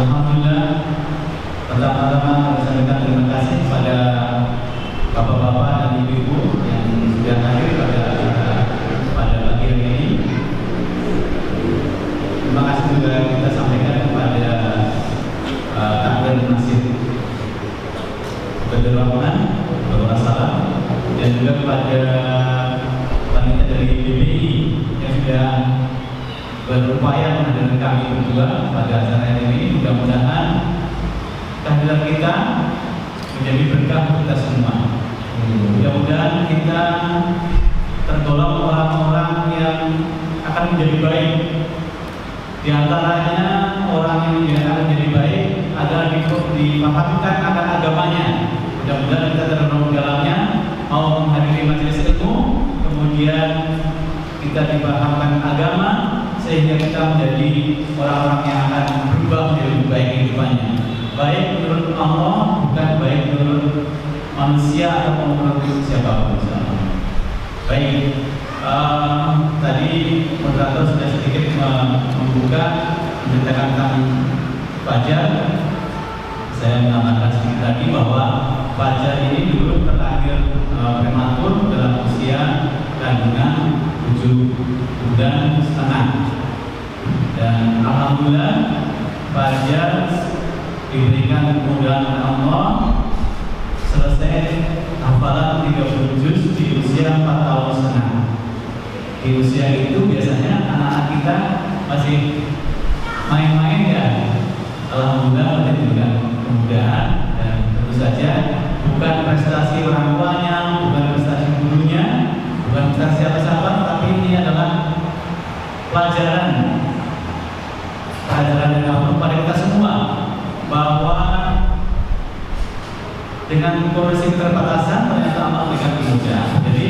Alhamdulillah, pertama-tama saya sampaikan terima kasih kepada bapak-bapak dan ibu-ibu yang sudah hadir pada pagi hari ini. Terima kasih juga kita sampaikan kepada Takmir Masjid Badrul Rahman, Bapak Salam, dan juga kepada panitia dari BPI yang sudah berupaya menghadirkan kami berdua pada acara ini. Mudah-mudahan kehadiran kita menjadi berkah kita semua. Mudah-mudahan kita tergolong orang-orang yang akan menjadi baik. Di antaranya orang yang akan menjadi baik adalah dipahamkan akan agamanya. Mudah-mudahan kita tergolong dalamnya, mau menghadiri majelis ilmu, kemudian kita dipahamkan agama, sehingga kita menjadi orang-orang yang akan berubah menjadi lebih baik kehidupannya. Baik menurut Allah, bukan baik menurut manusia atau menurut siapapun. Baik, tadi moderator sudah sedikit membuka menceritakan tentang Fajar. Saya menambahkan sedikit lagi bahwa Fajar ini dulu terlahir prematur dalam usia kandungan 7 bulan setengah. Dan alhamdulillah Fajar diberikan kemudahan oleh Allah selesai hafalan 30 juz di usia 4 tahun setengah. Di usia itu biasanya anak-anak kita masih main-main ya. Alhamdulillah Fajar diberikan kemudahan, dan tentu saja bukan prestasi orang tuanya, bukan prestasi gurunya, bukan prestasi siapa-siapa, tapi ini adalah pelajaran dari Allah kepada kita semua, bahwa dengan kondisi keterbatasan ternyata Allah berikan kemudahan. Jadi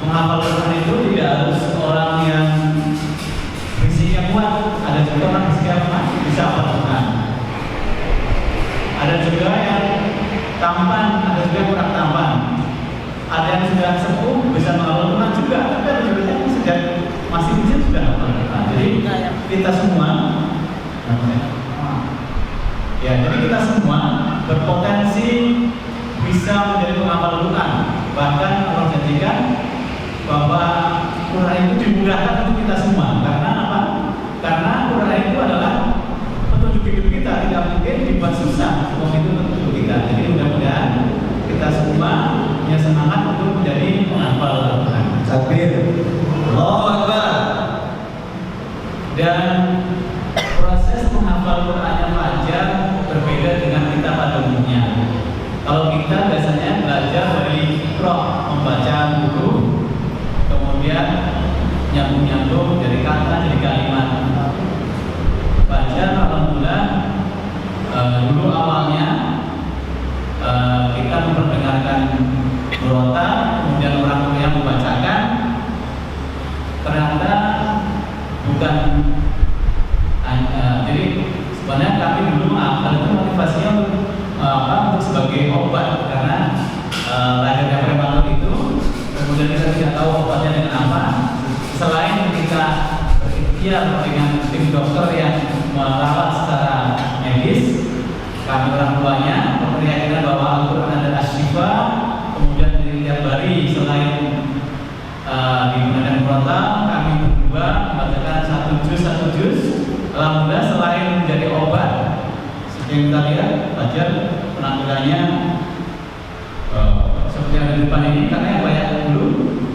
menghafal Quran itu tidak harus orang yang fisiknya kuat, ada juga orang fisiknya lemah bisa hafal Quran. Ada juga yang tampan, ada juga yang kurang tampan. Ada yang sudah sepuh bisa menghafal Quran juga, tapi ada juga yang sejak masih kecil sudah hafal Quran. Jadi kita semua, jadi kita semua berpotensi bisa menjadi penghafal Quran. Bahkan Allah janjikan bahwa Quran itu dimudahkan untuk kita semua. Karena apa? Karena Quran itu adalah petunjuk hidup kita, tidak mungkin dibuat susah untuk petunjuk kita. Jadi mudah-mudahan kita semua punya semangat untuk menjadi penghafal Quran. Takbir, Allahu Akbar. Dan proses menghafal Qurannya Fajar berbeda dengan kita pada umumnya. Kalau kita biasanya belajar dari Iqra, membaca buku, kemudian nyambung-nyambung dari kata jadi kalimat. Fajar alhamdulillah dulu awalnya kita memperdengarkan berontak, kemudian orang tua yang membacakan. Ternyata bukan jadi sebenarnya kami dulu menghafal itu motivasinya untuk sebagai obat, karena lahirnya prematur itu, kemudian kita tidak tahu obatnya dengan apa. Selain kita berikhtiar dengan tim dokter yang merawat secara medis, kami orang tuanya memperyakinkan bahwa Al-Quran adalah asyifa. Kemudian di tiap hari selain digunakan berontak, kami berdua membacakan satu juz. Alhamdulillah selain menjadi obat, seperti kita lihat Fajar penampilannya seperti yang ada di depan ini, karena yang banyak dulu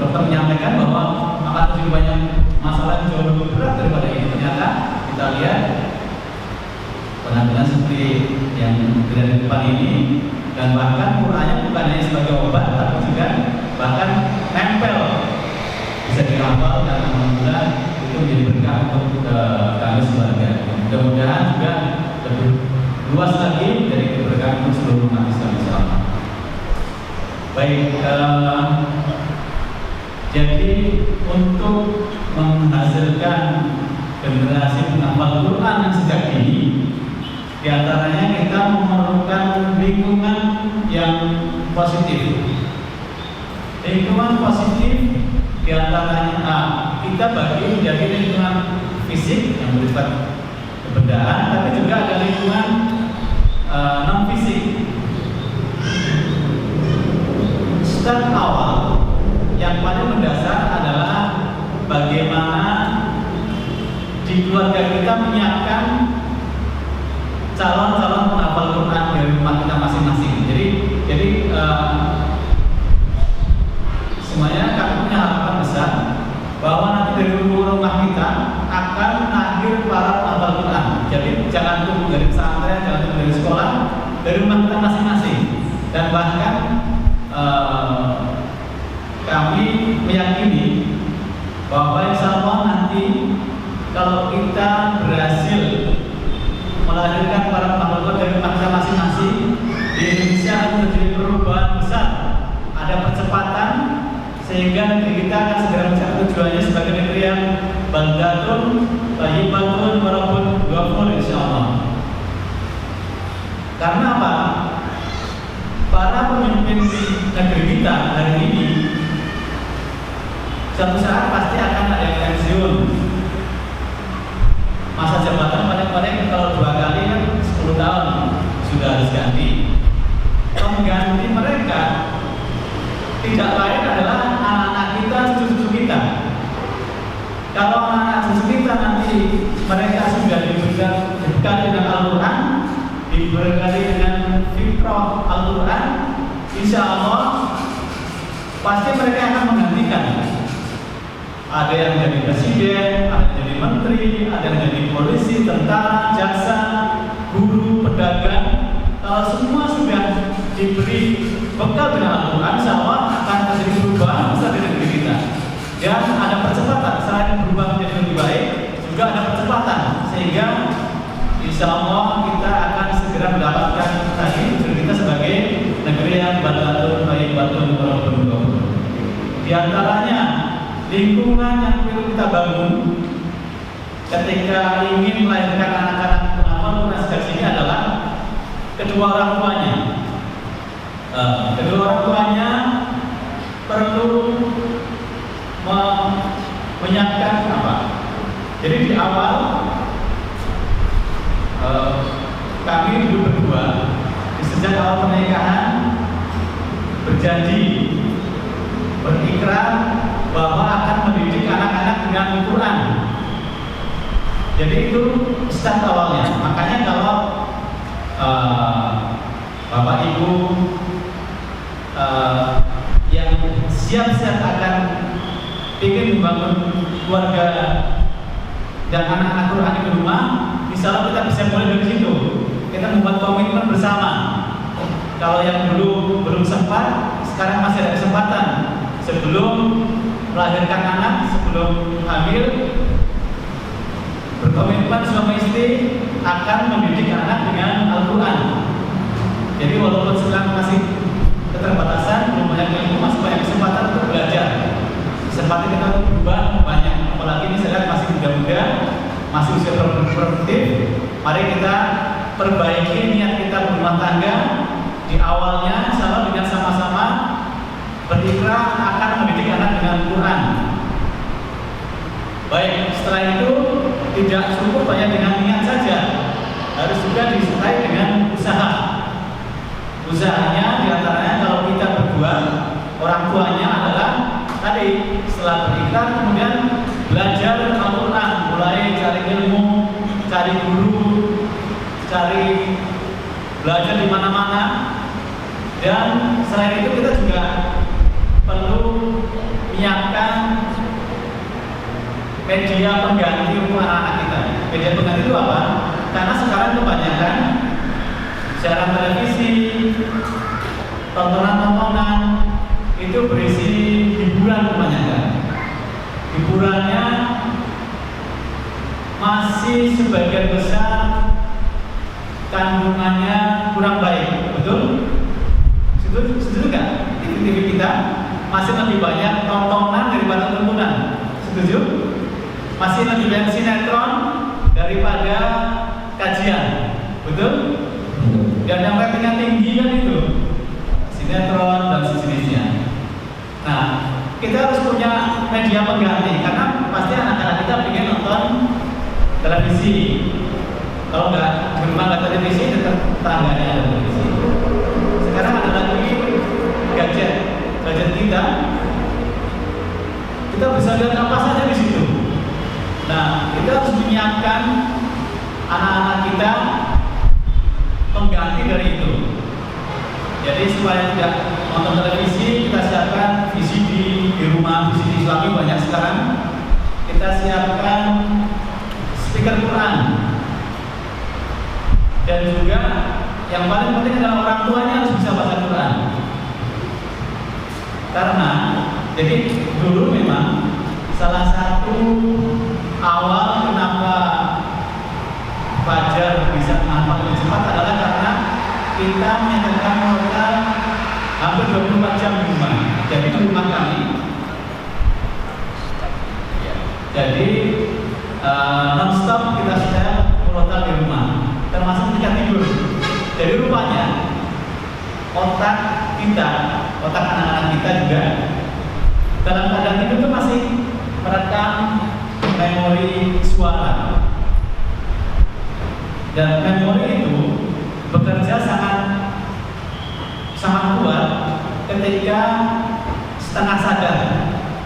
dokter menyampaikan bahwa akan terjadi banyak masalah jauh lebih berat daripada ini. Ternyata kita lihat penampilan seperti yang ada di depan ini, dan bahkan Qurannya bukan hanya sebagai obat, tapi juga bahkan nempel, bisa dihafal, dan alhamdulillah itu menjadi berkah untuk kami sekeluarga. Mudah-mudahan juga lebih luas lagi dari keberkahan untuk seluruh umat Islam insyaallah. Baik, jadi untuk menghasilkan generasi penghafal Quran yang sejak dini, diantaranya kita memerlukan lingkungan yang positif. Lingkungan positif diantaranya kita bagi menjadi lingkungan fisik yang bersifat kebendaan, tapi juga ada lingkungan calon-calon penghafal Quran dari rumah kita masing-masing. Jadi semuanya kami punya harapan besar bahwa nanti dari rumah kita akan lahir para penghafal Quran. Jadi jangan tunggu dari pesantren, jangan tunggu dari sekolah, dari rumah kita masing-masing. Dan bahkan kami meyakini bahwa insya Allah nanti kalau kita berhasil melahirkan para penghafal Quran dari rumah kita masing-masing, di Indonesia akan terjadi perubahan besar. Ada percepatan sehingga negeri kita akan segera mencapai tujuannya sebagai negeri yang baldatun, thayyibatun, walaupun ghafur insyaallah. Karena apa? Para pemimpin negeri kita hari ini suatu saat pasti akan ada yang pensiun. Masa jabatan paling-paling kalau 2 kali kan 10 tahun sudah harus ganti. Pengganti mereka tidak lain adalah anak-anak kita, cucu-cucu kita. Kalau anak-anak cucu kita nanti mereka sudah dibekali dengan Al-Quran, dibekali dengan fitrah Al-Quran, insya Allah pasti mereka akan menggantikan. Ada yang jadi presiden, ada yang jadi menteri, ada yang jadi polisi, tentara, jaksa, guru, pedagang. Kalau semua sudah diberi bekal dengan Al-Quran, insya Allah akan terjadi perubahan besar di negeri kita. Dan ada percepatan, selain berubah menjadi lebih baik, juga ada percepatan sehingga insya Allah kita akan segera mendapatkan tadi negeri kita sebagai negeri yang baldatun, thayyibatun, walaupun ghafur. Di antaranya lingkungan yang perlu kita bangun ketika ingin melahirkan anak-anak penghafal Quran sejak sini adalah kedua orang tuanya. Kedua orang tuanya perlu menyiapkan apa? Jadi di awal kami dulu berdua sejak awal pernikahan berjanji, berikrar bahwa akan mendidik anak-anak dengan Al-Quran. Jadi itu start awalnya. Makanya kalau Bapak Ibu yang siap-siap akan ingin membangun keluarga dan anak-anak Quran di rumah, insya Allah kita bisa mulai dari situ. Kita membuat komitmen bersama. Kalau yang dulu belum sempat, sekarang masih ada kesempatan. Sebelum melahirkan anak, sebelum hamil, berkomitmen suami istri akan mendidik anak dengan Al-Quran. Jadi walaupun sekarang masih keterbatasan, belum banyak ilmu, masih banyak kesempatan untuk belajar. Kesempatan kita berubah banyak, apalagi ini saya lihat masih muda-muda, masih usia produktif. Mari kita perbaiki niat kita berumah tangga di awalnya, insya Allah dengan sama-sama berikrar akan mendidik anak dengan Al-Quran. Baik, setelah itu tidak cukup hanya dengan niat saja, harus juga disertai dengan usaha. Usahanya diantaranya kalau kita berdua, orang tuanya adalah tadi setelah berikrar kemudian belajar Al-Quran, mulai cari ilmu, cari guru, cari belajar di mana-mana. Dan selain itu kita juga perlu menyiapkan media pengganti untuk anak-anak kita. Media pengganti itu apa? Karena sekarang kebanyakan siaran televisi, tontonan-tontonan itu berisi hiburan kebanyakan. Hiburannya masih sebagian besar kandungannya kurang baik, betul? Setuju nggak? TV kita masih lebih banyak tontonan daripada tontonan. Setuju? Masih lebih banyak sinetron daripada kajian, betul? Dan yang ratingnya tinggi kan itu sinetron dan sejenisnya. Nah, kita harus punya media pengganti karena pasti anak-anak kita ingin nonton televisi. Kalau nggak di rumah nggak televisi, tetangganya ada televisi. Sekarang ada lagi gadget kita. Kita bisa lihat apa saja di situ. Nah, kita harus menyiapkan anak-anak kita nonton televisi, kita siapkan VCD di rumah, VCD Islami banyak sekarang. Kita siapkan speaker Quran. Dan juga yang paling penting adalah orang tuanya harus bisa baca Quran. Karena jadi dulu memang salah satu awal kenapa Fajar bisa menghafal lebih cepat adalah karena kita menyediakan kuota hampir 24 jam di rumah. Jadi di rumah kami, jadi non-stop kita sudah kuota di rumah, termasuk ketika tidur. Jadi rupanya otak kita, otak anak-anak kita juga dalam keadaan tidur itu masih merekam memori suara. Dan memori itu bekerja sangat kuat ketika setengah sadar.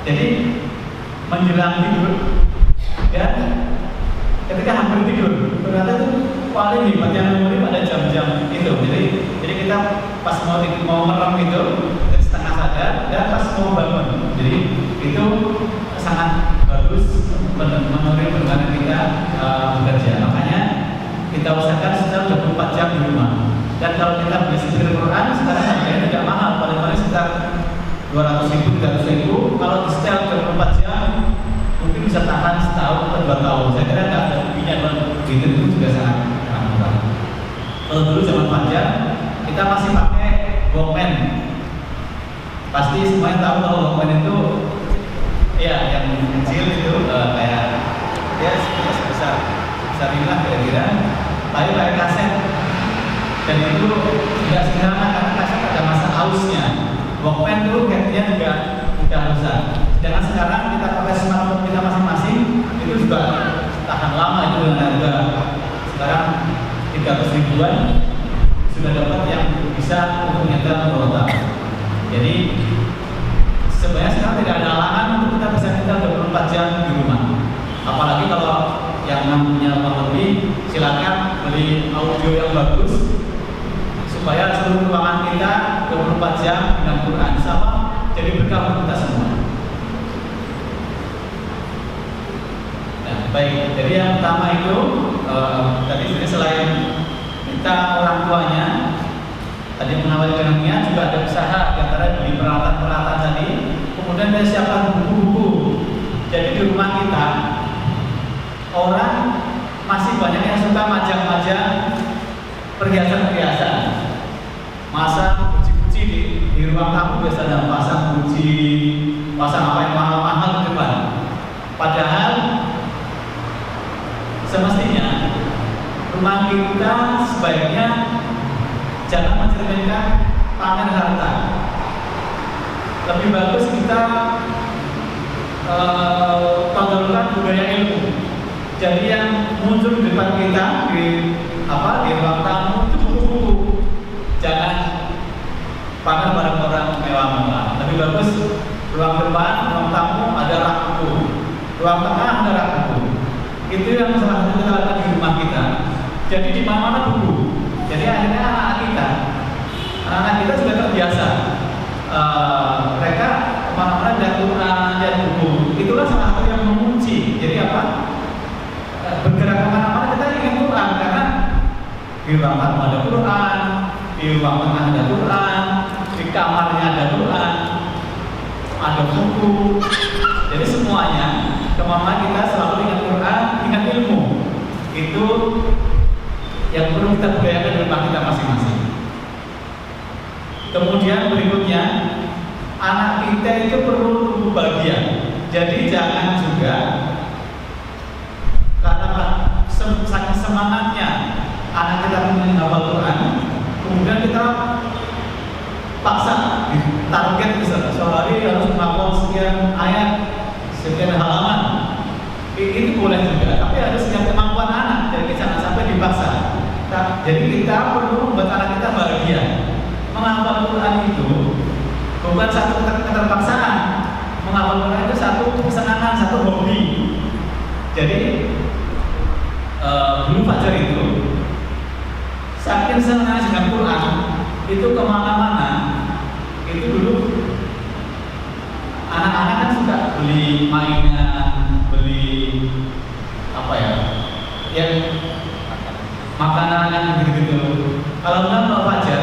Jadi menjelang tidur dan ketika hampir tidur, ternyata itu paling hebat yang memori pada jam-jam itu. Jadi kita pas mau merem itu setengah sadar dan pas mau bangun. Jadi itu sangat bagus memori bagaimana kita bekerja. Makanya kita usahakan sekitar 24 jam di rumah. Dan kalau kita beli speaker Quran sekarang harganya tidak mahal, paling sekitar 200.000, 300.000. Kalau di setel 24 jam mungkin bisa tahan setahun atau 2 tahun. Saya kira nggak ada ruginya, begitu itu juga sangat murah. Kalau dulu zaman Fajar kita masih pakai Walkman. Pasti semuanya tahu kalau Walkman itu ya yang kecil itu kayak ya sebesar inilah kira-kira, tapi pakai kaset. Dan itu tidak sederhana karena kaset ada masa ausnya. Walkman itu kayaknya juga udah rusak. Sedangkan sekarang kita pakai smartphone kita masing-masing itu juga tahan lama, itu dengan harga sekarang 300 ribuan sudah dapat yang bisa untuk nyetel kuota. Jadi sebenarnya sekarang tidak ada halangan untuk kita bisa nyetel 24 jam di rumah. Apalagi kalau yang punya uang lebih, silakan beli audio yang bagus supaya seluruh ruangan kita 24 jam dengan Quran sama jadi berkah untuk kita semua. Nah, baik. Jadi yang pertama itu tadi selain kita orang tuanya tadi mengawali dengan niat, juga ada usaha di antara beli peralatan-peralatan tadi, kemudian kita siapkan buku-buku. Jadi di rumah kita orang masih banyak yang suka majang-majang perhiasan-perhiasan, masa kunci-kunci di ruang tamu biasanya pasang kunci, pasang apa yang mahal-mahal di depan. Padahal semestinya rumah kita sebaiknya jangan mencerminkan pamer harta. Lebih bagus kita tonjolkan budaya ilmu. Jadi yang muncul di depan kita di ruang tamu itu buku-buku. Jangan pamer barang-barang mewah-mewah. Lebih bagus ruang depan, ruang tamu ada rak buku, ruang tengah ada rak buku. Itu yang salah satu kita lakukan di rumah kita. Jadi di mana-mana buku. Jadi akhirnya anak-anak kita juga terbiasa. Mereka kemana-mana dan Quran dan buku. Itulah salah satu yang mengunci. Jadi apa? Bergerak kemana-mana kita ingin Quran karena di ruang tamu ada Quran, di ruang tengah ada Quran, di kamarnya ada Quran, ada buku. Jadi semuanya kemana kita selalu ingat Quran, ingat ilmu. Itu yang perlu kita budayakan di rumah kita masing-masing. Kemudian berikutnya, anak kita itu perlu tumbuh bahagia. Jadi jangan juga karena saking semangatnya anak kita ingin hafal Quran, kemudian kita paksa target misalnya sehari harus menghafal sekian ayat, sekian halaman. Itu boleh juga, tapi ada sekian kemampuan anak, jadi jangan sampai dipaksa. Jadi kita perlu membuat anak kita bahagia. Menghafal Quran itu bukan satu keterpaksaan. Menghafal Quran itu satu kesenangan, satu hobi. Jadi dulu Fajar itu saking senangnya dengan Quran itu kemana-mana itu dulu anak-anak kan suka beli mainan, beli apa ya, yang makanan yang gitu-gitu. Kalau enggak Pak Fajar,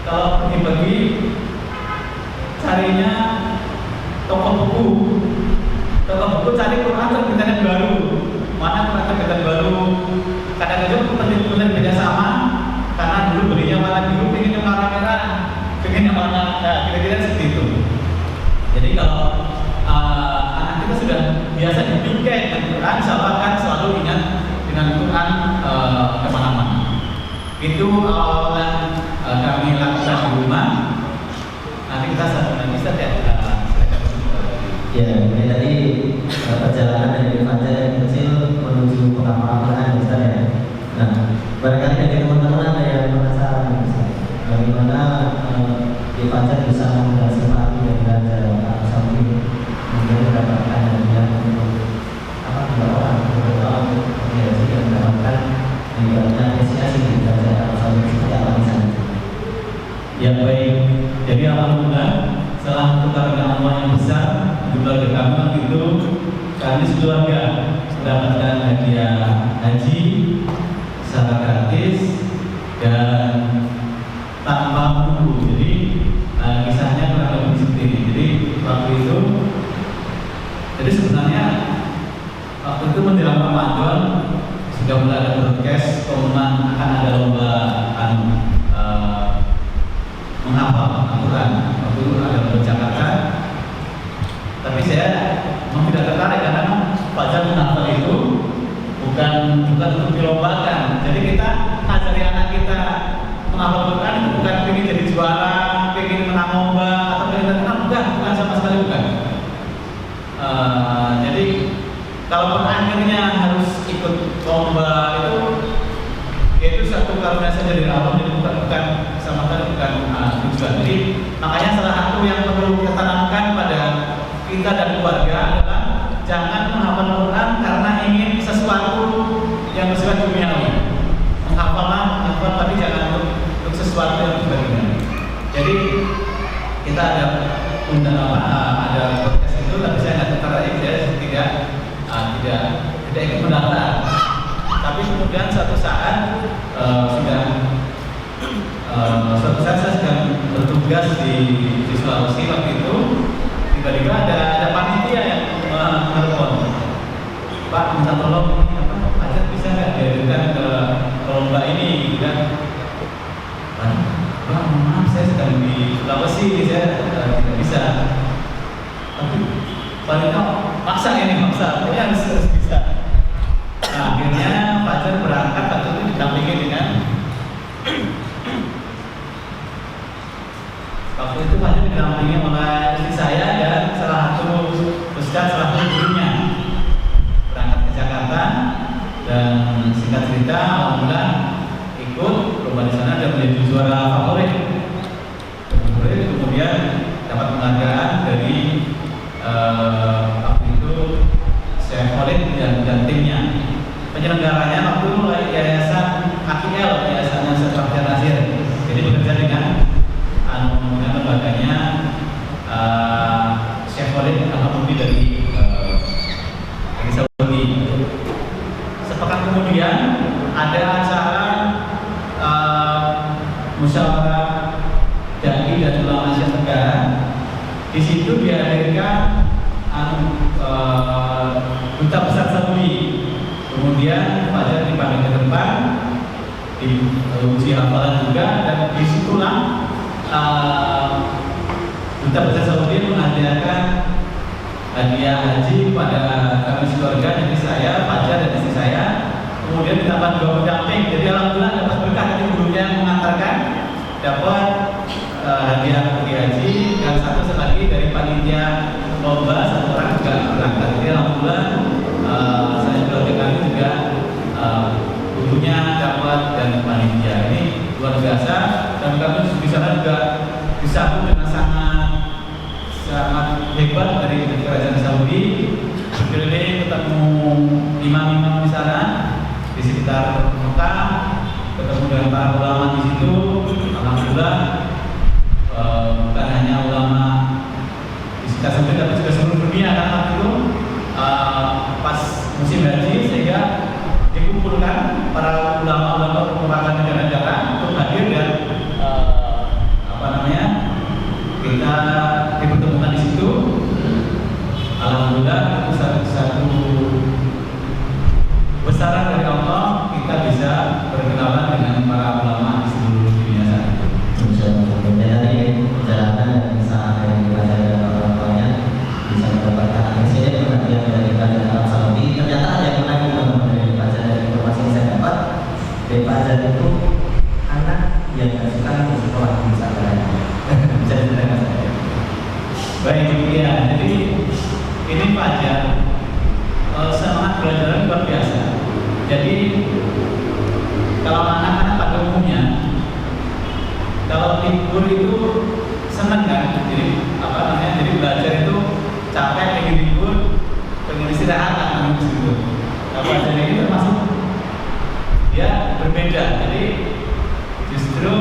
kalau pergi-pergi carinya toko buku cari Quran terbitan baru, mana Quran terbitan baru. Kadang-kadang penelitian beda sama, karena dulu belinya warna biru, pengen yang warna merah, pengen yang warna, kira-kira seperti itu. Jadi kalau anak kita sudah biasa dipikir dengan Quran, insya Allah akan selalu ingat dengan Quran kemana-mana. Itu awalan kami lakukan di rumah. Nanti kita bisa ya, ini tadi perjalanan dari Fajar yang kecil menuju penghafal Quran, Ustaz ya. Nah, barangkali dari teman-teman ada yang penasaran, Ustaz, bagaimana di Fajar bisa mengantisipasi dan belajar sampai kemudian mendapatkan hadiah untuk dua orang mengaji dan mendapatkan apresiasi dari belajar sampai seperti apa misalnya? Ya baik, jadi alhamdulillah setelah menukar Allah yang besar di keluarga kami itu, kami sekeluarga mendapatkan hadiah haji secara gratis dan tanpa menunggu. Jadi kisahnya kurang lebih seperti ini. Jadi waktu itu, jadi sebenarnya waktu itu menjelang Ramadan sudah mulai ada broadcast pengumuman akan ada lomba menghafal Al-Quran. Waktu itu ada lomba Jakarta. Tapi saya memang tidak tertarik karena Fajar menghafal itu bukan untuk dilombakan. Jadi kita ajari anak kita menghafal Quran itu bukan ingin jadi juara, ingin menang lomba atau ingin terkenal, bukan sama sekali bukan. Jadi kalau akhirnya harus ikut lomba itu satu karunia saja dari Allah, jadi bukan sama sekali bukan tujuan. Jadi makanya salah satu yang perlu kita tanamkan pada kita dan keluarga adalah jangan menghafal Quran karena ingin sesuatu yang bersifat duniawi. Menghafal tapi jangan untuk sesuatu yang bersifat duniawi. Jadi kita ada ada podcast itu, tapi saya nggak tertarik, saya tidak ikut mendaftar. Tapi kemudian suatu saat saya sedang bertugas di Sulawesi waktu itu, tiba-tiba ada panitia yang menelpon, Pak minta tolong ini Fajar bisa nggak dihadirkan ke lomba ini, gitu kan? Pak, maaf saya sedang di Sulawesi, saya tidak bisa. Tapi panitia maksa, pokoknya harus bisa. Nah, akhirnya Fajar berangkat waktu itu didampingi dengan waktu itu Fajar didampingi oleh istri saya dan salah satu gurunya. Berangkat ke Jakarta dan singkat cerita alhamdulillah ikut lomba di sana dan menjadi juara favorit. Kemudian dapat penghargaan dari waktu itu Syekh Khalid dan timnya. Penyelenggaranya waktu itu Yayasan AKL, Yayasan Fajar Nasir. Jadi bekerja dengan lembaganya Syekh Khalid Al-Hamudi dari Saudi. Sepekan kemudian ada acara musyawarah dai dan ulama Asia Tenggara. Di situ dihadirkan duta besar Saudi. Kemudian Fajar dipanggil ke depan, diuji hafalan juga, dan disitulah duta besar Saudi menghadiahkan hadiah haji pada kami keluarga, jadi saya, Fajar dan istri saya. Kemudian ditambah 2 pendamping. Jadi alhamdulillah dapat berkah dari gurunya yang mengantarkan, dapat hadiah pergi haji, dan satu lagi dari panitia lomba 1 orang juga berangkat. Jadi alhamdulillah saya keluarga kami juga gurunya dapat dan panitia. Ini luar biasa, dan kami di sana juga disambut dengan sangat hebat dari kerajaan Saudi. Berkeliling ketemu imam-imam di sana di sekitar Mekah, ketemu dengan para ulama di situ. Alhamdulillah bukan yang nggak suka ke sekolah misalnya. Bisa diterima saja. Baik, ya. Jadi ini Fajar semangat belajar luar biasa. Jadi kalau anak-anak pada umumnya, kalau libur itu senang kan? Jadi apa namanya? Jadi belajar itu capek, pengen libur, pengen istirahat, pengen libur. Kalau Fajar ini termasuk dia berbeda. Jadi justru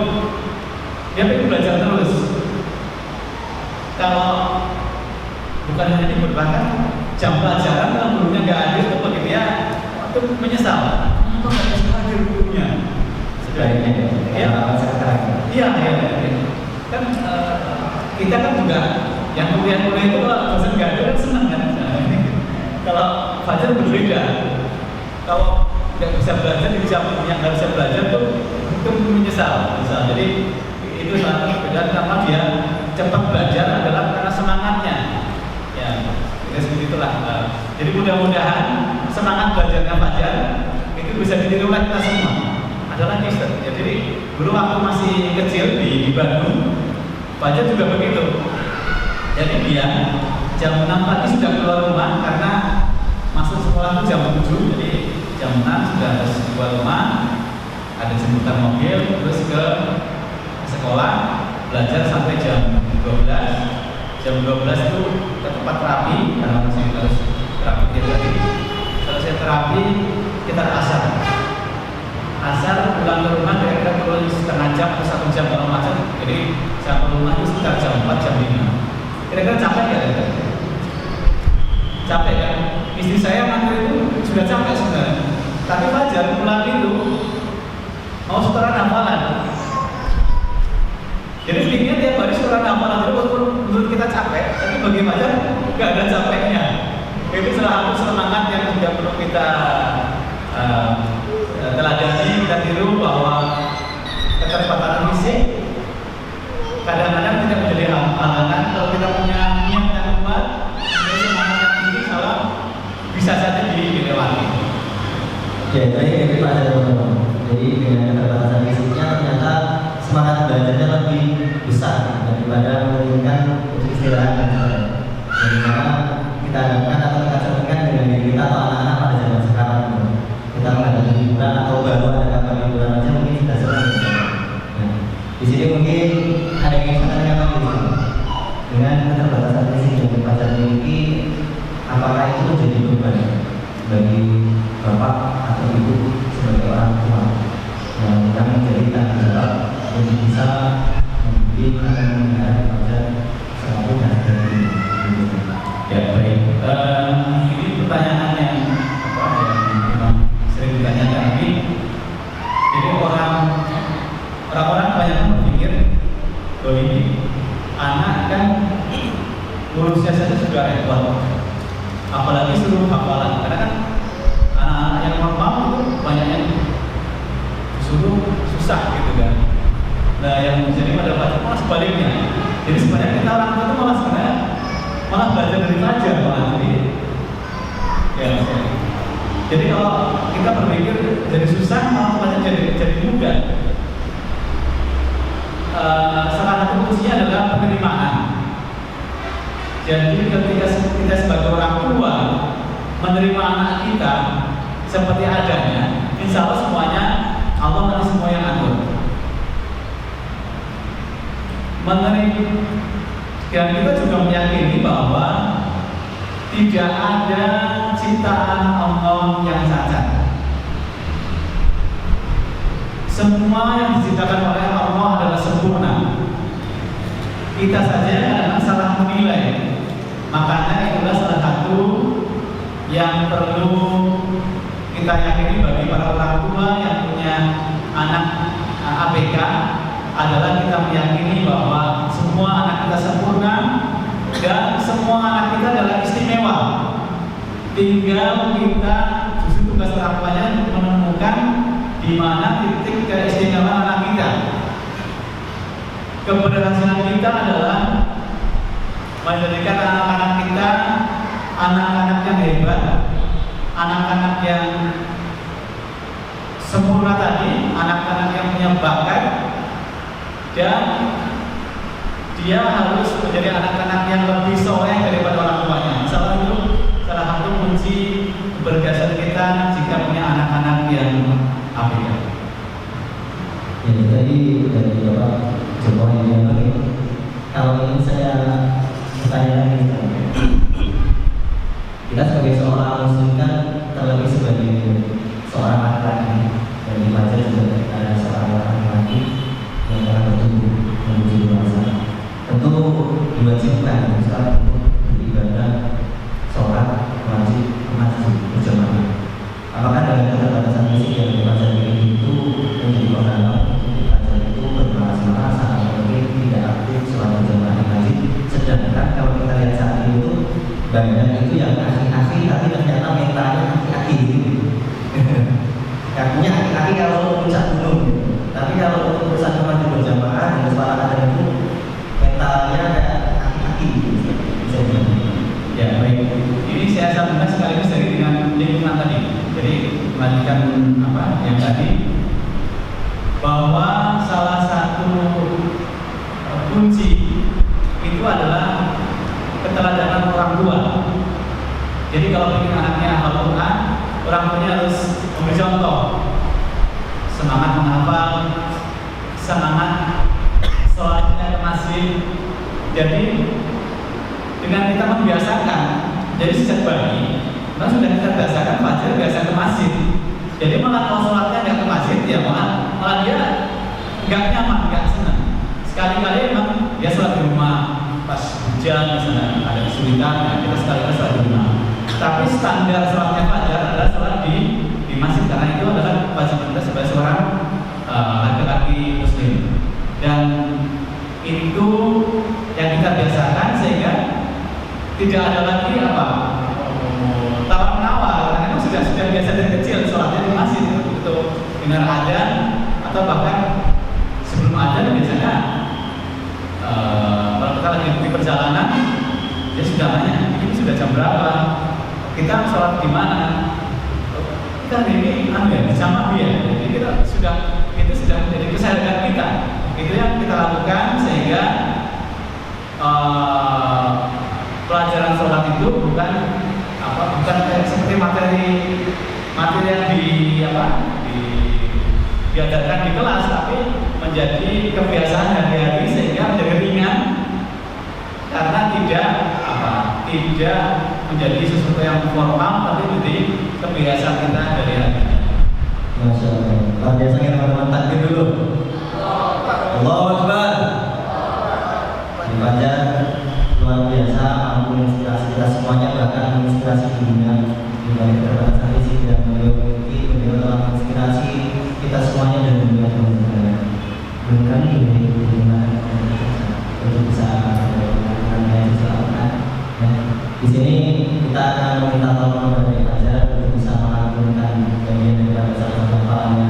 dia pengen belajar terus. Kalau bukan hanya libur, bahkan jam pelajaran kalau gurunya nggak hadir itu bagi dia itu menyesal. Kok nggak bisa hadir gurunya? Sebaiknya ya, sekarang. Iya. Kan kita kan juga yang kuliah-kuliah itu kalau dosen nggak ada kan senang kan. Kalau Fajar berbeda. Kalau nggak bisa belajar di jam yang nggak bisa belajar itu menyesal. Jadi itu sangat berbeda karena dia cepat belajar adalah karena semangatnya. Ya, seperti itulah. Jadi mudah-mudahan semangat belajarnya Fajar itu bisa ditiru oleh kita semua. Adalah Mister. Ya, jadi dulu waktu masih kecil di Bandung, Fajar juga begitu. Jadi dia jam 6 pagi sudah keluar rumah karena masuk sekolah itu jam 7. Jadi jam 6 sudah harus keluar rumah, ada jemputan mobil, terus ke sekolah belajar sampai jam 12. Jam 12 itu ke tempat terapi karena masih harus terapi tadi. Selesai terapi kita asar pulang ke rumah kira-kira perlu setengah jam atau 1 jam kalau macet. Jadi sampai rumah itu sekitar jam 4 jam 5. Kira-kira capek ya? Capek kan? Istri saya manggil itu sudah capek sebenarnya. Tapi Fajar pulang itu mau setoran hafalan. Jadi pikirnya tiap hari setoran hafalan itu walaupun menurut kita capek, tapi bagi Fajar nggak ada capeknya. Itu salah satu semangat yang juga perlu kita teladani, kita tiru bahwa keterbatasan fisik kadang-kadang tidak menjadi halangan. Kalau kita punya niat yang kuat, semangat yang tinggi, salah bisa saja dilewati. Oke, baik Pak teman-teman. Jadi dengan keterbatasan fisiknya ternyata semangat belajarnya lebih besar daripada menginginkan untuk istirahat dan sebagainya. Bagaimana kita harapkan atau kita cerminkan dengan diri kita atau anak-anak pada zaman sekarang. Kita menghadapi liburan atau baru ada kabar liburan aja mungkin sudah senang. Nah, di sini mungkin ada yang ingin saya tanyakan di sini. Dengan keterbatasan fisik yang Fajar miliki, apakah itu menjadi beban bagi bapak atau ibu sebagai orang tua yang menjadi tanggung jawab untuk bisa membimbing dan memelihara Fajar selalu dan dari Ya baik. Ini pertanyaan yang memang sering ditanyakan ini. Jadi orang-orang banyak berpikir bahwa ini anak kan urusnya saja sudah repot, apalagi suruh hafalan. Karena kan anak-anak yang normal itu banyak yang disuruh susah gitu kan. Nah yang jadi pada Fajar malah sebaliknya. Jadi sebenarnya kita orang tua itu malah sebenarnya malah belajar dari Fajar malah ya. Jadi kalau kita berpikir jadi susah malah Fajar jadi mudah. Salah satu kuncinya adalah penerimaan. Jadi ketika kita sebagai orang tua menerima anak kita seperti adanya, insya Allah semuanya Allah nanti semua yang atur. Dan kita juga meyakini bahwa tidak ada ciptaan Allah yang cacat. Semua yang diciptakan oleh Allah adalah sempurna. Kita saja kadang salah menilai. Makanya itulah salah satu yang perlu kita yakini bagi para orang tua yang punya anak ABK adalah kita meyakini bahwa semua anak kita sempurna dan semua anak kita adalah istimewa. Tinggal kita justru tugas orang tuanya menemukan di mana titik keistimewaan anak kita. Keberhasilan kita adalah menjadikan anak-anak kita anak-anak yang hebat, anak-anak yang sempurna tadi, anak-anak yang punya bakat, dan dia harus menjadi anak-anak yang lebih soleh daripada orang tuanya. Salah satu kunci keberhasilan kita jika punya anak-anak yang ABK. Ya, tadi dari Bapak Jokowi yang lagi. Kalau ini saya bertanya lagi, kita sebagai seorang muslim kan terlebih sebagai seorang laki-laki, dan di Fajar juga ada seorang laki-laki yang telah bertumbuh menuju dewasa. Tentu diwajibkan Ustaz untuk beribadah, sholat, wajib ke masjid berjamaah. Apakah dengan keterbatasan fisik yang di Fajar ini itu menjadi penghalang untuk di Fajar itu bermalas-malas atau mungkin tidak aktif sholat berjamaah di masjid? Sedangkan kalau kita lihat saat ini itu banyak itu yang aki-aki tapi ternyata mentalnya aki-aki gitu. Kakinya aki-aki kalau puncak gunung, tapi kalau untuk urusan masjid berjamaah dengan sholat ada itu mentalnya kayak aki-aki gitu. Bisa dibilang. Ya baik, ini saya sambungkan sekaligus dari dengan lingkungan tadi. Jadi melanjutkan apa yang tadi, bahwa salah satu kunci itu adalah keteladanan orang tua. Jadi kalau ingin anaknya hafal Quran, orang tuanya harus memberi contoh, semangat menghafal, semangat sholatnya ke masjid. Jadi dengan kita membiasakan, jadi sejak bayi kita sudah kita biasakan Fajar biasa ke masjid. Jadi malah kalau sholatnya nggak ke masjid, ya malah dia nggak nyaman, nggak senang. Sekali-kali memang dia sholat di rumah, pas hujan misalnya ada kesulitan, ya kita sekali-kali sholat di rumah. Tapi standar sholatnya Fajar adalah sholat di masjid, karena itu adalah wajib kita sebagai seorang laki-laki muslim. Dan itu yang kita biasakan sehingga tidak ada lagi tawar menawar, karena itu sudah biasa dari kecil sholatnya di masjid itu dengar adzan atau bahkan sebelum adzan biasanya kalau kita lagi di perjalanan dia sudah nanya ini sudah jam berapa, kita sholat di mana, kita ini jamaah ya. Jadi itu sudah menjadi keseharian kita, itu yang kita lakukan sehingga pelajaran sholat itu bukan seperti materi yang diajarkan di kelas, tapi menjadi kebiasaan hari-hari sehingga menjadi ringan karena tidak menjadi sesuatu yang formal, tapi menjadi kebiasaan kita dari hari. Masya Allah. Luar biasa kita teman-teman takbir dulu. Allahu Akbar. Di Fajar luar biasa mampu menginspirasi kita semuanya, bahkan menginspirasi dunia di balik keterbatasan fisik yang beliau miliki. Beliau telah menginspirasi kita semuanya dan dunia teman-teman. Bukan ini bagaimana untuk bisa melakukan yang dilakukan. Di sini kita akan meminta tolong kepada Fajar untuk bisa melakukan bagian daripada salah satu hafalannya.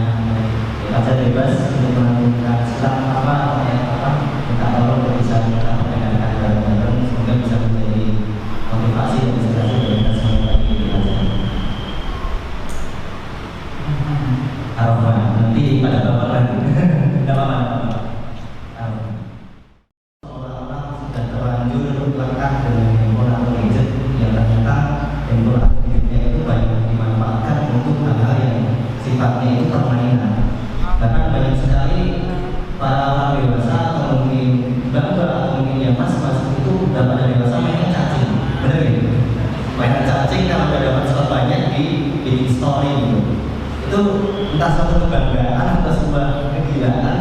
Fajar bebas untuk melakukan silang apa minta tolong untuk bisa kita perdengarkan bareng-bareng, semoga bisa menjadi motivasi dan inspirasi bagi kita semua lagi di Fajar. Arafah nanti pada bapak lagi. Tidak apa-apa. Orang-orang sudah terlanjur lengkap dengan handphone atau gadget yang ternyata handphone atau gadgetnya itu banyak dimanfaatkan untuk hal-hal yang sifatnya itu permainan. Bahkan banyak sekali para orang dewasa atau mungkin bapak atau mungkin yang mas-mas itu udah pada dewasa mainnya cacing, bener gitu? Mainan cacing kalau udah dapat slot banyak di story gitu. Itu entah suatu kebanggaan atau sebuah kegilaan,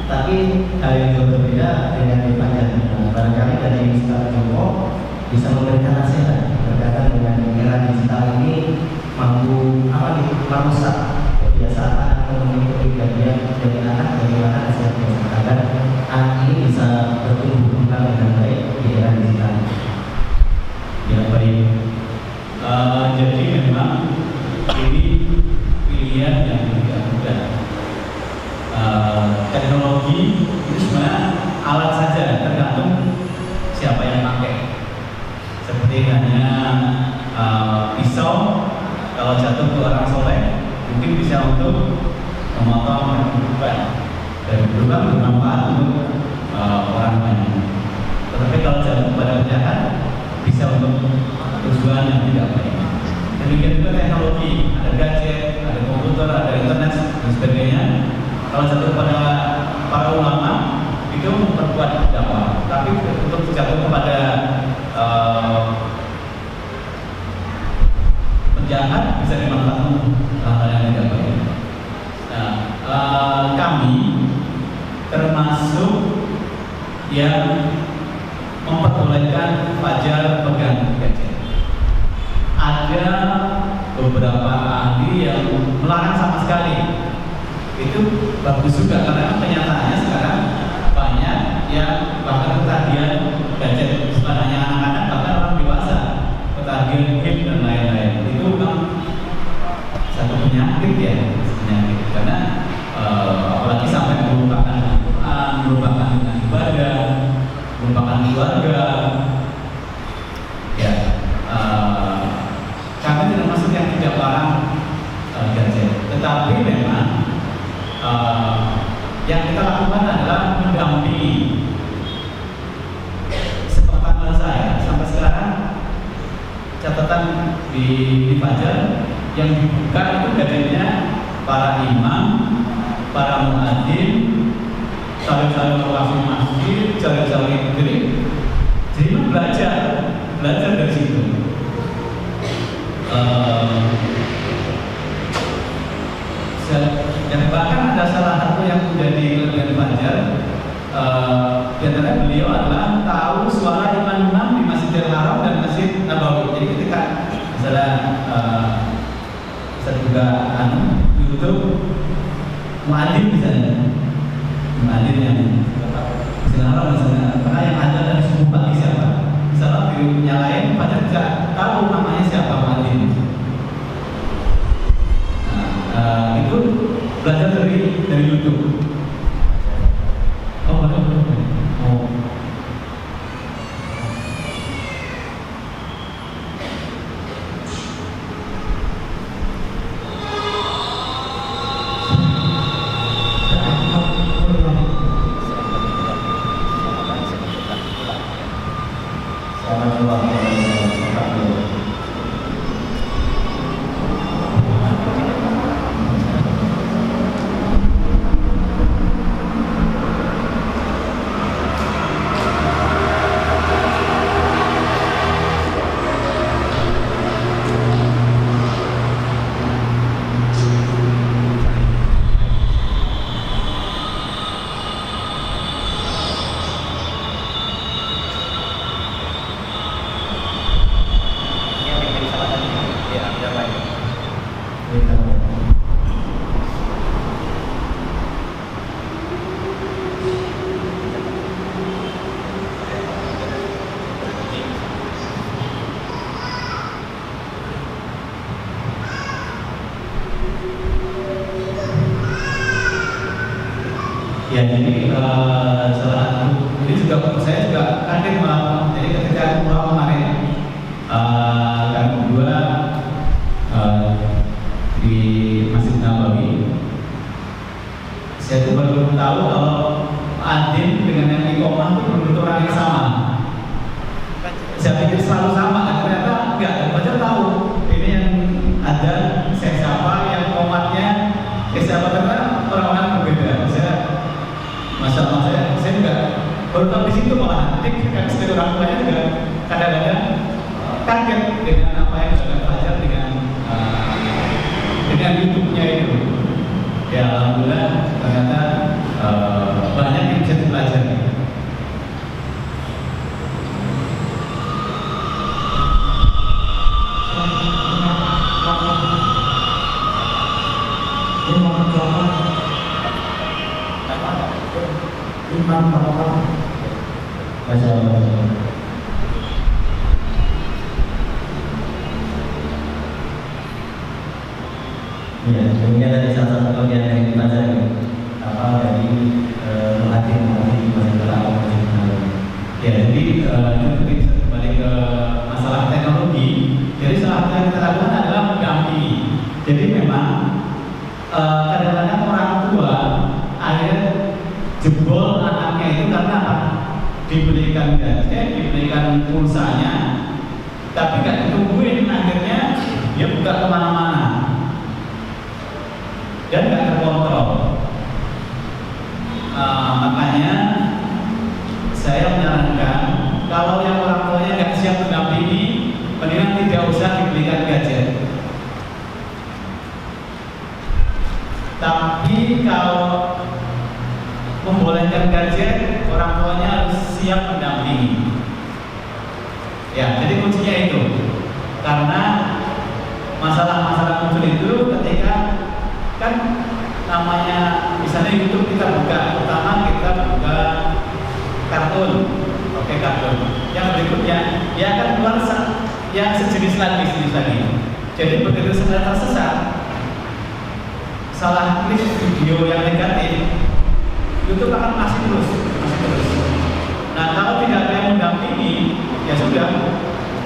tapi hal yang jauh berbeda dengan di Fajar. Barangkali dari Ustaz Joko bisa memberikan nasihat berkaitan dengan era digital ini mampu merusak kebiasaan atau kepribadian dari anak, bagaimana nasihat agar anak ini bisa bertumbuh kembang dengan baik di era digital. Ya baik. Jadi memang ini pilihan yang tidak mudah. Teknologi itu sebenarnya alat saja, tergantung siapa yang pakai. Seperti hanya pisau, kalau jatuh ke orang soleh mungkin bisa untuk memotong dan dan bermanfaat untuk orang banyak. Tetapi kalau jatuh pada kejahatan bisa untuk tujuan yang tidak baik. Demikian juga teknologi, ada gadget, ada komputer, ada internet dan sebagainya. Kalau jatuh pada para ulama itu memperkuat dakwah, tapi untuk jatuh kepada penjahat bisa dimanfaatkan hal yang tidak baik. Nah, kami termasuk yang memperbolehkan Fajar pegang gadget. Ada beberapa ahli yang melarang sama sekali. Itu bagus juga karena kenyataannya sekarang banyak yang bahkan ketagihan gadget, bukan hanya anak-anak, bahkan orang dewasa ketagihan game dan lain-lain. Itu memang satu penyakit ya, penyakit karena apalagi sampai melupakan Al-Quran, melupakan ibadah, melupakan keluarga. Ya, kami tidak maksud yang tidak larang gadget, tetapi memang yang kita lakukan adalah mendampingi. Sepengetahuan saya sampai sekarang catatan di Fajar yang dibuka itu gadgetnya para imam, para muadzin, calon-calon lokasi masjid, calon-calon negeri. Jadi belajar dari situ. Dan bahkan ada salah satu yang menjadi kelebihan Fajar, di antara beliau adalah tahu suara imam-imam di Masjidil Haram dan Masjid Nabawi. Jadi ketika misalnya bisa juga YouTube muadzin misalnya, muadzin yang Masjidil Haram misalnya, karena yang ada dari subuh pagi siapa, misalnya dinyalain Fajar tidak tahu namanya siapa muadzin. Itu belajar dari YouTube. Oh, oh. Ya, jadi salah satu ini juga saya juga kaget malah. Jadi ketika umroh kemarin kami berdua di Masjid Nabawi, saya tuh baru tahu kalau adin dengan yang iqomah itu betul orang yang sama. Saya pikir selalu sama, ternyata enggak. Baca tahu ini yang ada saya siapa, yang komatnya siapa, karena orang-orang berbeda. Masya Allah, saya juga baru tahu di situ malah. Nanti kan sebagai orang tuanya juga kadang-kadang kaget dengan apa yang sudah belajar dengan YouTube-nya itu. Ya alhamdulillah ternyata banyak yang bisa dipelajari. Masya Allah. Ya, demikian tadi salah satu bagian yang dipelajari dari muadzin Masjidil Haram. Ya, jadi itu kembali ke masalah teknologi. Jadi salah satu yang kita lakukan adalah mendampingi. Jadi memang kadang-kadang orang tua akhirnya jebol anaknya itu karena apa? Dibelikan gadget, dibelikan pulsanya, tapi nggak ditungguin, akhirnya dia buka kemana-mana dan nggak terkontrol. Makanya saya menyarankan kalau yang orang tuanya nggak siap mendampingi, mendingan tidak usah dibelikan gadget. Tapi kalau membolehkan gadget, orang tuanya harus siap mendampingi. Ya, jadi kuncinya itu. Karena masalah-masalah muncul itu ketika kan namanya misalnya YouTube kita buka, pertama kita buka kartun, oke kartun. Yang berikutnya dia akan keluar yang sejenis lagi. Jadi begitu sudah tersesat, salah klik video yang negatif, YouTube akan masih terus. Nah kalau tidak ada yang mendampingi, ya sudah,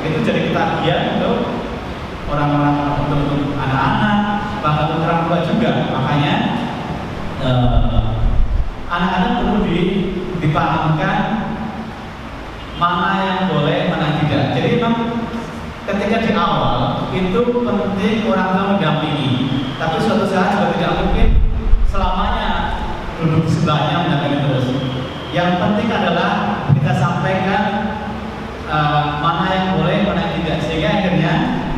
itu jadi ketagihan untuk orang-orang, untuk anak-anak, bahkan untuk orang tua juga. Makanya anak-anak perlu dipahamkan mana yang boleh, mana yang tidak. Jadi memang ketika di awal itu penting orang tua mendampingi, tapi suatu saat juga tidak mungkin selamanya duduk sebelahnya mendampingi terus. Yang penting adalah kita sampaikan mana yang boleh, mana yang tidak, sehingga akhirnya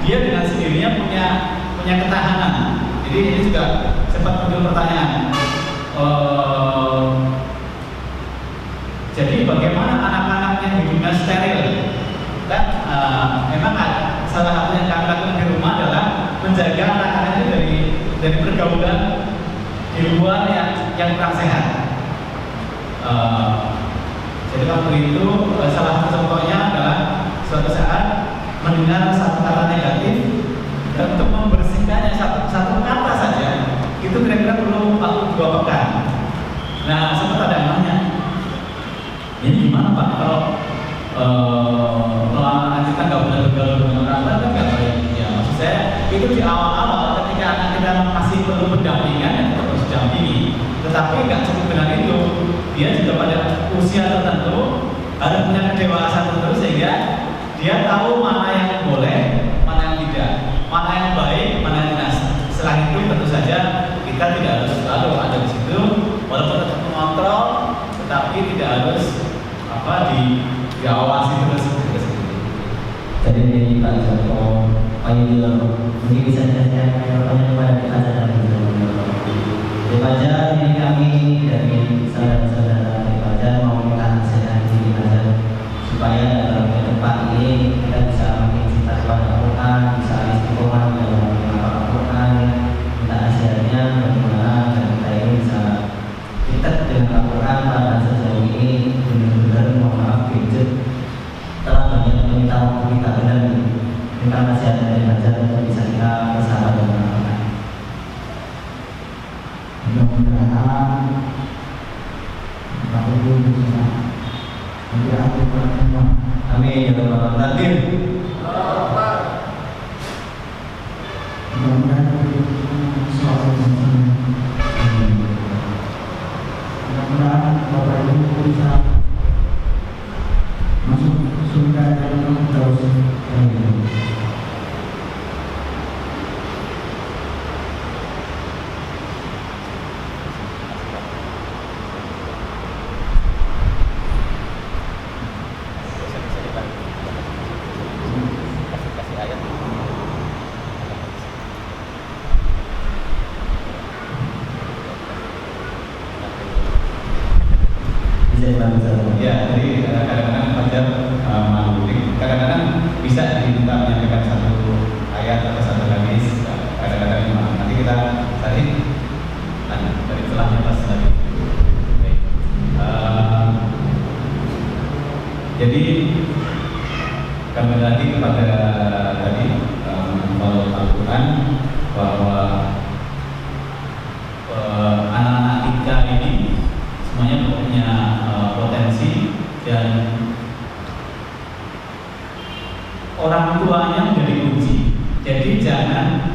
dia dengan sendirinya punya ketahanan. Jadi ini juga sempat muncul pertanyaan. Jadi bagaimana anak-anak yang hidupnya steril? Kan memang salah satu yang kami lakukan di rumah adalah menjaga anak-anak itu dari pergaulan di luar yang kurang sehat. Jadi waktu itu salah satu contohnya adalah suatu saat mendengar satu kata negatif dan untuk membersihkannya satu kata saja itu kira-kira perlu waktu 2 pekan. Nah sempat ada yang nanya, ini gimana Pak kalau anak kita nggak boleh bergaul dengan orang lain kan nggak baik? Ya maksud saya itu di awal-awal ketika anak kita masih perlu pendampingan ya kita harus dampingi. Tetapi nggak cukup dengan itu, dia juga pada usia tertentu harus punya kedewasaan tertentu sehingga dia tahu mana yang boleh, mana yang tidak, mana yang baik, mana yang tidak. Selain itu tentu saja kita tidak harus selalu ada di situ, walaupun tetap mengontrol, tetapi tidak harus diawasi terus. Jadi dari Pak Joko, Pak Yudho, mungkin bisa dijelaskan pertanyaan kepada kita dan di Fajar ini kami dari saudara-saudara di Fajar mau minta nasihat di Fajar supaya dalam ke depan ini kita bisa makin cinta kepada Al-Quran, bisa istiqomah dalam menghafal Al-Quran, minta nasihatnya bagaimana dan kita ini bisa dekat dengan Al-Quran pada sejauh ini benar-benar mohon maaf gadget telah banyak meminta waktu kita dan minta nasihat dari Fajar untuk bisa kita bersama dengan Al-Quran. Mudah-mudahan Bapak Ibu bisa menjadi Al-Quran semua. Amin ya Rabbal Alamin. Mudah-mudahan suatu mudah-mudahan Bapak Ibu bisa masuk surga dan terus. Ya, jadi kadang-kadang Fajar kadang-kadang bisa diminta menyampaikan satu ayat atau satu hadis, kadang-kadang nanti kita tadi dari celahnya pas tadi. Jadi kembali lagi kepada tadi kalau Al-Quran bahwa anak-anak kita ini semuanya punya potensi dan orang tuanya menjadi kunci. Jadi jangan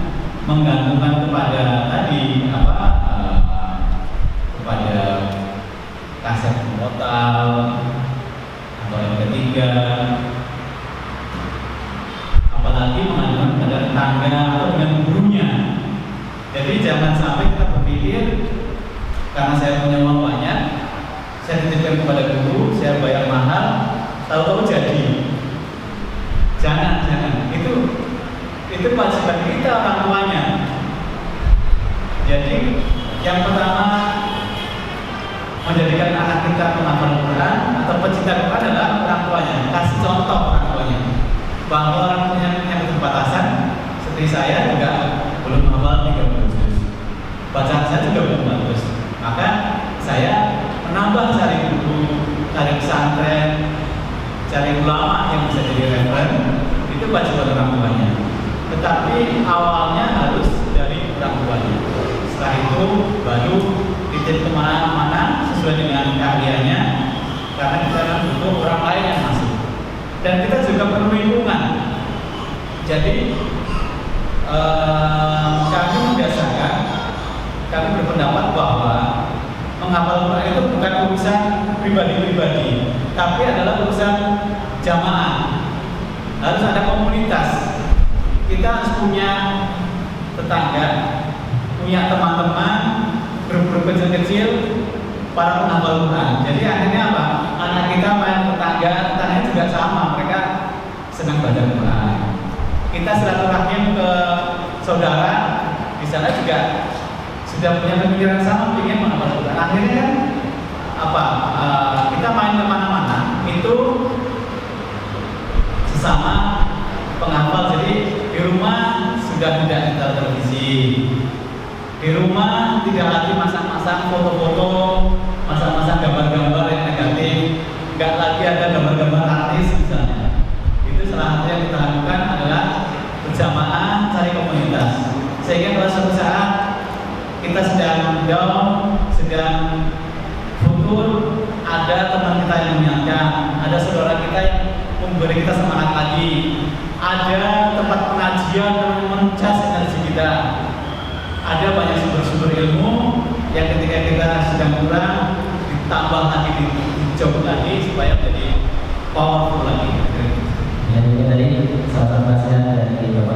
menggantungkan kepada tadi kepada kaset total atau MP3, apalagi mengajukan pada tetangga atau dengan gurunya. Jadi jangan sampai kita berpikir karena saya punya uang banyak, saya titipkan kepada guru, saya bayar mahal, tahu-tahu jadi. Jangan. Itu kewajiban kita orang tuanya. Jadi yang pertama menjadikan anak kita menghafal Quran atau pecinta Quran adalah orang tuanya. Kasih contoh orang tuanya bahwa orang tuanya yang keterbatasan seperti saya juga belum hafal 30 juz. Bacaan saya juga belum bagus. Maka saya menambah cari guru, cari pesantren, cari ulama yang bisa jadi referen. Itu kewajiban orang tuanya. Tetapi awalnya harus dari orang tuanya. Setelah itu baru titip kemana-mana sesuai dengan keahliannya, karena kita akan butuh orang lain yang masuk. Dan kita juga perlu lingkungan. Jadi kami membiasakan, kami berpendapat bahwa menghafal Quran itu bukan urusan pribadi-pribadi, tapi adalah urusan jamaah. Harus ada komunitas. Kita harus punya tetangga, punya teman-teman, grup-grup kecil-kecil para penghafal Quran. Jadi akhirnya apa? Anak kita main tetangga juga sama, mereka senang baca Quran. Kita silaturahim ke saudara, di sana juga sudah punya pemikiran sama, ingin menghafal Quran. Akhirnya kan apa? Kita main kemana-mana itu sesama penghafal. Jadi di rumah sudah tidak nonton televisi, di rumah tidak lagi masang-masang foto-foto, masang-masang gambar-gambar yang negatif, nggak lagi ada gambar-gambar artis misalnya. Itu salah satu yang kita lakukan adalah berjamaah cari komunitas, sehingga kalau suatu saat kita sedang down, sedang futur, ada teman kita yang mengingatkan, ada saudara kita yang memberi kita semangat lagi, ada tempat pengajian yang mencas energi kita, ada banyak sumber-sumber ilmu yang ketika kita sedang kurang ditambah lagi, dicoba lagi supaya menjadi powerful lagi. Ya, mungkin tadi salah satu nasihat dari Bapak